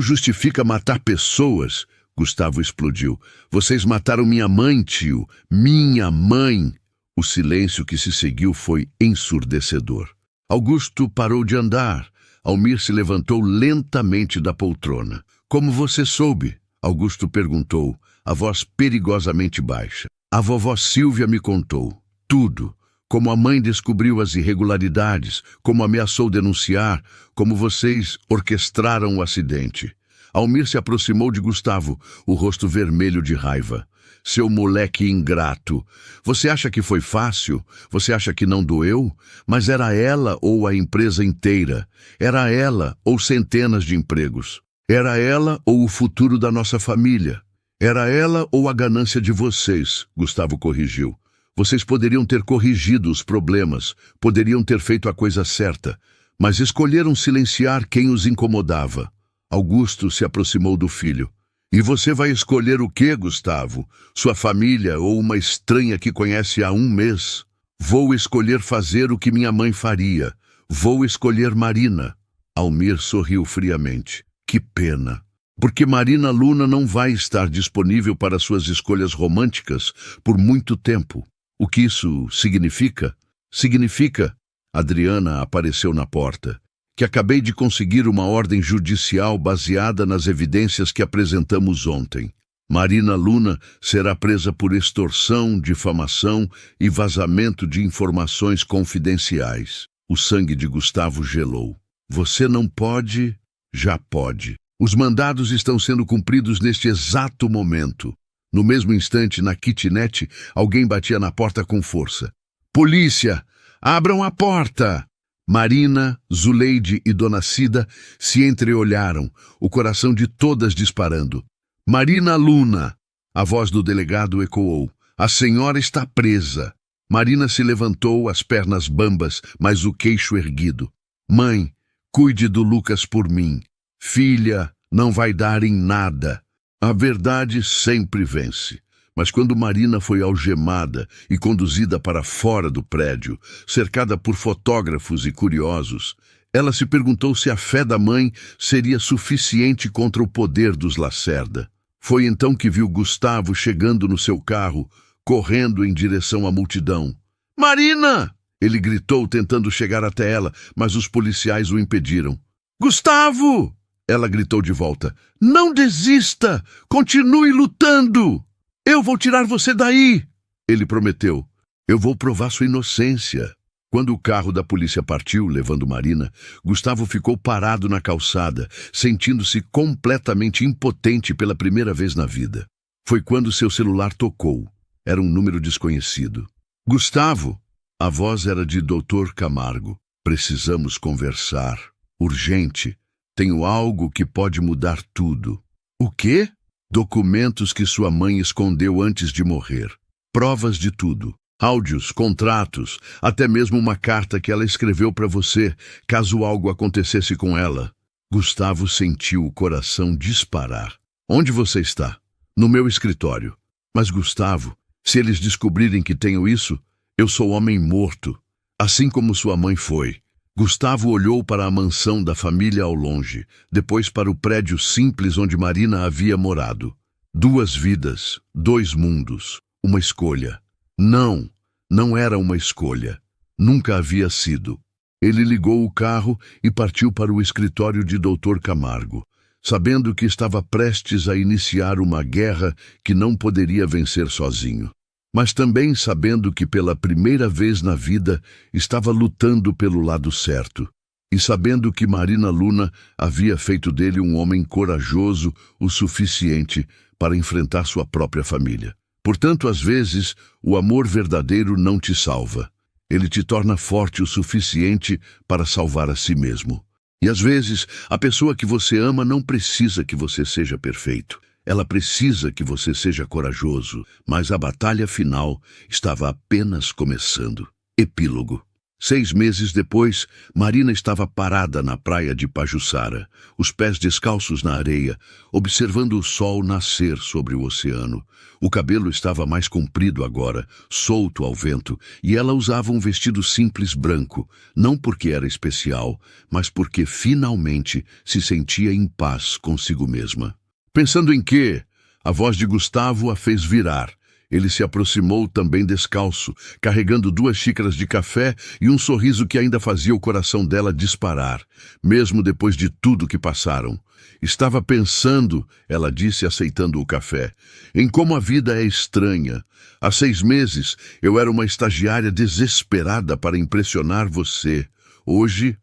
justifica matar pessoas. Gustavo explodiu. Vocês mataram minha mãe, tio. Minha mãe! O silêncio que se seguiu foi ensurdecedor. Augusto parou de andar. Almir se levantou lentamente da poltrona. Como você soube? Augusto perguntou, a voz perigosamente baixa. A vovó Silvia me contou. Tudo. Como a mãe descobriu as irregularidades, como ameaçou denunciar, como vocês orquestraram o acidente. Almir se aproximou de Gustavo, o rosto vermelho de raiva. Seu moleque ingrato. Você acha que foi fácil? Você acha que não doeu? Mas era ela ou a empresa inteira? Era ela ou centenas de empregos? Era ela ou o futuro da nossa família? Era ela ou a ganância de vocês? Gustavo corrigiu. Vocês poderiam ter corrigido os problemas, poderiam ter feito a coisa certa, mas escolheram silenciar quem os incomodava. Augusto se aproximou do filho. E você vai escolher o quê, Gustavo? Sua família ou uma estranha que conhece há um mês? Vou escolher fazer o que minha mãe faria. Vou escolher Marina. Almir sorriu friamente. Que pena. Porque Marina Luna não vai estar disponível para suas escolhas românticas por muito tempo. O que isso significa? Significa, Adriana apareceu na porta, que acabei de conseguir uma ordem judicial baseada nas evidências que apresentamos ontem. Marina Luna será presa por extorsão, difamação e vazamento de informações confidenciais. O sangue de Gustavo gelou. Você não pode, já pode. Os mandados estão sendo cumpridos neste exato momento. No mesmo instante, na kitnet, alguém batia na porta com força. Polícia! Abram a porta! Marina, Zuleide e Dona Cida se entreolharam, o coração de todas disparando. Marina Luna! A voz do delegado ecoou. A senhora está presa. Marina se levantou, as pernas bambas, mas o queixo erguido. Mãe, cuide do Lucas por mim. Filha, não vai dar em nada. A verdade sempre vence. Mas quando Marina foi algemada e conduzida para fora do prédio, cercada por fotógrafos e curiosos, ela se perguntou se a fé da mãe seria suficiente contra o poder dos Lacerda. Foi então que viu Gustavo chegando no seu carro, correndo em direção à multidão. Marina! Ele gritou, tentando chegar até ela, mas os policiais o impediram. Gustavo! Ela gritou de volta. Não desista! Continue lutando! Eu vou tirar você daí! Ele prometeu. Eu vou provar sua inocência. Quando o carro da polícia partiu, levando Marina, Gustavo ficou parado na calçada, sentindo-se completamente impotente pela primeira vez na vida. Foi quando seu celular tocou. Era um número desconhecido. Gustavo! A voz era de Dr. Camargo. Precisamos conversar. Urgente. Tenho algo que pode mudar tudo. O quê? Documentos que sua mãe escondeu antes de morrer. Provas de tudo. Áudios, contratos, até mesmo uma carta que ela escreveu para você, caso algo acontecesse com ela. Gustavo sentiu o coração disparar. Onde você está? No meu escritório. Mas, Gustavo, se eles descobrirem que tenho isso, eu sou homem morto, assim como sua mãe foi. Gustavo olhou para a mansão da família ao longe, depois para o prédio simples onde Marina havia morado. 2 vidas, 2 mundos, uma escolha. Não, não era uma escolha. Nunca havia sido. Ele ligou o carro e partiu para o escritório de Dr. Camargo, sabendo que estava prestes a iniciar uma guerra que não poderia vencer sozinho. Mas também sabendo que pela primeira vez na vida estava lutando pelo lado certo. E sabendo que Marina Luna havia feito dele um homem corajoso o suficiente para enfrentar sua própria família. Portanto, às vezes, o amor verdadeiro não te salva. Ele te torna forte o suficiente para salvar a si mesmo. E às vezes, a pessoa que você ama não precisa que você seja perfeito. Ela precisa que você seja corajoso, mas a batalha final estava apenas começando. Epílogo. 6 meses depois, Marina estava parada na praia de Pajuçara, os pés descalços na areia, observando o sol nascer sobre o oceano. O cabelo estava mais comprido agora, solto ao vento, e ela usava um vestido simples branco, não porque era especial, mas porque finalmente se sentia em paz consigo mesma. Pensando em quê? A voz de Gustavo a fez virar. Ele se aproximou também descalço, carregando 2 xícaras de café e um sorriso que ainda fazia o coração dela disparar, mesmo depois de tudo que passaram. Estava pensando, ela disse aceitando o café, em como a vida é estranha. Há 6 meses eu era uma estagiária desesperada para impressionar você. Hoje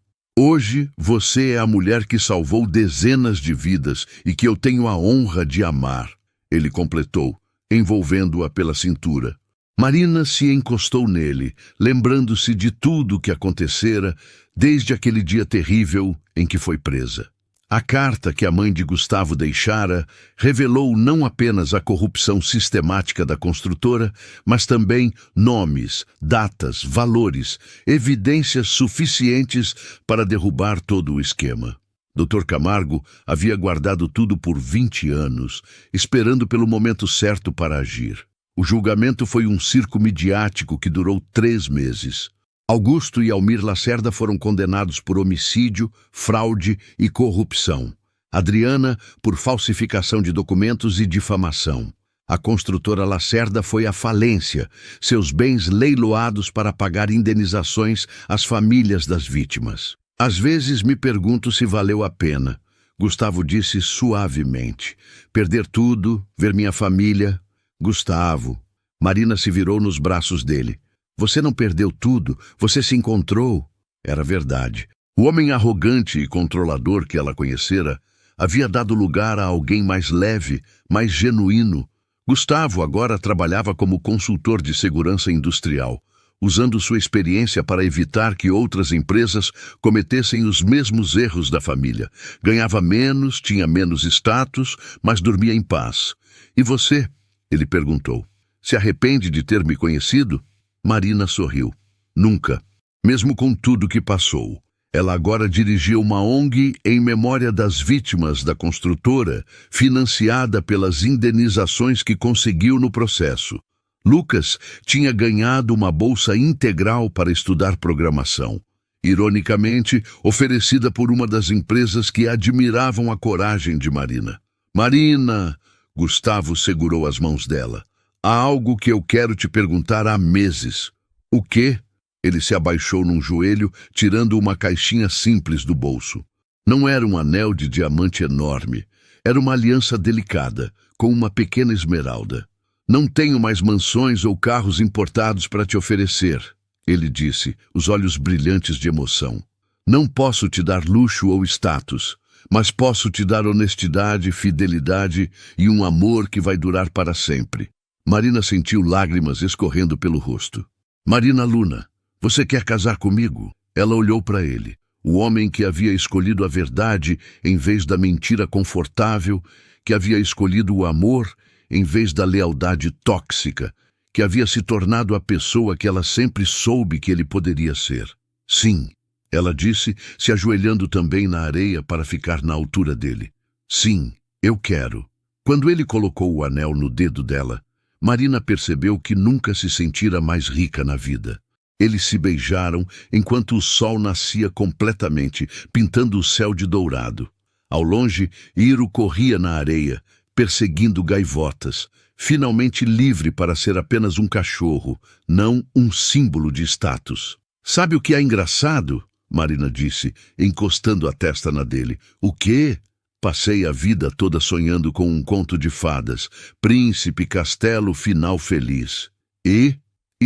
você é a mulher que salvou dezenas de vidas e que eu tenho a honra de amar. Ele completou, envolvendo-a pela cintura. Marina se encostou nele, lembrando-se de tudo o que acontecera desde aquele dia terrível em que foi presa. A carta que a mãe de Gustavo deixara revelou não apenas a corrupção sistemática da construtora, mas também nomes, datas, valores, evidências suficientes para derrubar todo o esquema. Dr. Camargo havia guardado tudo por 20 anos, esperando pelo momento certo para agir. O julgamento foi um circo midiático que durou 3 meses. Augusto e Almir Lacerda foram condenados por homicídio, fraude e corrupção. Adriana, por falsificação de documentos e difamação. A construtora Lacerda foi à falência, seus bens leiloados para pagar indenizações às famílias das vítimas. Às vezes me pergunto se valeu a pena, Gustavo disse suavemente. Perder tudo, ver minha família. Gustavo. Marina se virou nos braços dele. Você não perdeu tudo, você se encontrou. Era verdade. O homem arrogante e controlador que ela conhecera havia dado lugar a alguém mais leve, mais genuíno. Gustavo agora trabalhava como consultor de segurança industrial, usando sua experiência para evitar que outras empresas cometessem os mesmos erros da família. Ganhava menos, tinha menos status, mas dormia em paz. E você? Ele perguntou. Se arrepende de ter me conhecido? Marina sorriu. Nunca. Mesmo com tudo que passou. Ela agora dirigia uma ONG em memória das vítimas da construtora, financiada pelas indenizações que conseguiu no processo. Lucas tinha ganhado uma bolsa integral para estudar programação, ironicamente oferecida por uma das empresas que admiravam a coragem de Marina. Marina! Gustavo segurou as mãos dela. Há algo que eu quero te perguntar há meses. O quê? Ele se abaixou num joelho, tirando uma caixinha simples do bolso. Não era um anel de diamante enorme. Era uma aliança delicada, com uma pequena esmeralda. Não tenho mais mansões ou carros importados para te oferecer. ele disse, os olhos brilhantes de emoção. Não posso te dar luxo ou status, mas posso te dar honestidade, fidelidade e um amor que vai durar para sempre. Marina sentiu lágrimas escorrendo pelo rosto. Marina Luna, você quer casar comigo? Ela olhou para ele, o homem que havia escolhido a verdade em vez da mentira confortável, que havia escolhido o amor em vez da lealdade tóxica, que havia se tornado a pessoa que ela sempre soube que ele poderia ser. Sim, ela disse, se ajoelhando também na areia para ficar na altura dele. Sim, eu quero. Quando ele colocou o anel no dedo dela, Marina percebeu que nunca se sentira mais rica na vida. Eles se beijaram enquanto o sol nascia completamente, pintando o céu de dourado. Ao longe, Hiro corria na areia, perseguindo gaivotas, finalmente livre para ser apenas um cachorro, não um símbolo de status. Sabe o que é engraçado? Marina disse, encostando a testa na dele. O quê? Passei a vida toda sonhando com um conto de fadas, príncipe, castelo, final feliz. E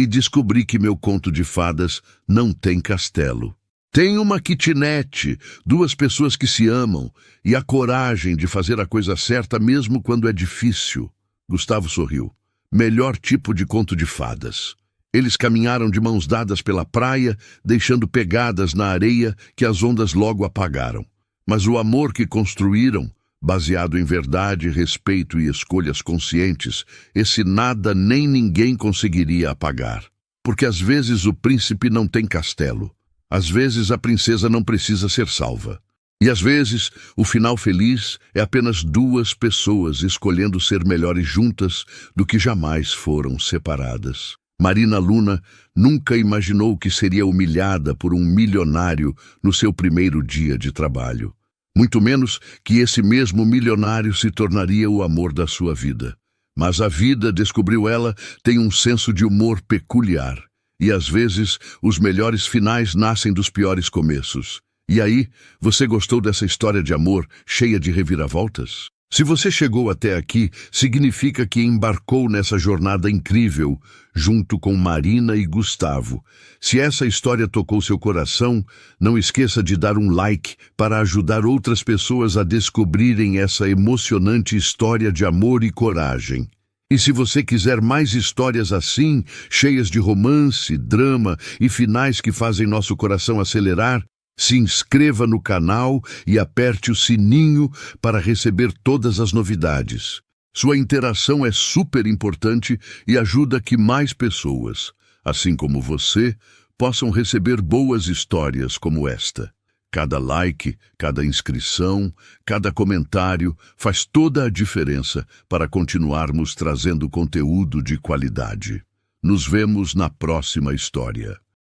descobri que meu conto de fadas não tem castelo. Tem uma kitnet, duas pessoas que se amam e a coragem de fazer a coisa certa mesmo quando é difícil. Gustavo sorriu. Melhor tipo de conto de fadas. Eles caminharam de mãos dadas pela praia, deixando pegadas na areia que as ondas logo apagaram. Mas o amor que construíram, baseado em verdade, respeito e escolhas conscientes, esse nada nem ninguém conseguiria apagar. Porque às vezes o príncipe não tem castelo. Às vezes a princesa não precisa ser salva. E às vezes o final feliz é apenas duas pessoas escolhendo ser melhores juntas do que jamais foram separadas. Marina Luna nunca imaginou que seria humilhada por um milionário no seu primeiro dia de trabalho. Muito menos que esse mesmo milionário se tornaria o amor da sua vida. Mas a vida, descobriu ela, tem um senso de humor peculiar. E às vezes os melhores finais nascem dos piores começos. E aí, você gostou dessa história de amor cheia de reviravoltas? Se você chegou até aqui, significa que embarcou nessa jornada incrível, junto com Marina e Gustavo. Se essa história tocou seu coração, não esqueça de dar um like para ajudar outras pessoas a descobrirem essa emocionante história de amor e coragem. E se você quiser mais histórias assim, cheias de romance, drama e finais que fazem nosso coração acelerar, se inscreva no canal e aperte o sininho para receber todas as novidades. Sua interação é super importante e ajuda que mais pessoas, assim como você, possam receber boas histórias como esta. Cada like, cada inscrição, cada comentário faz toda a diferença para continuarmos trazendo conteúdo de qualidade. Nos vemos na próxima história.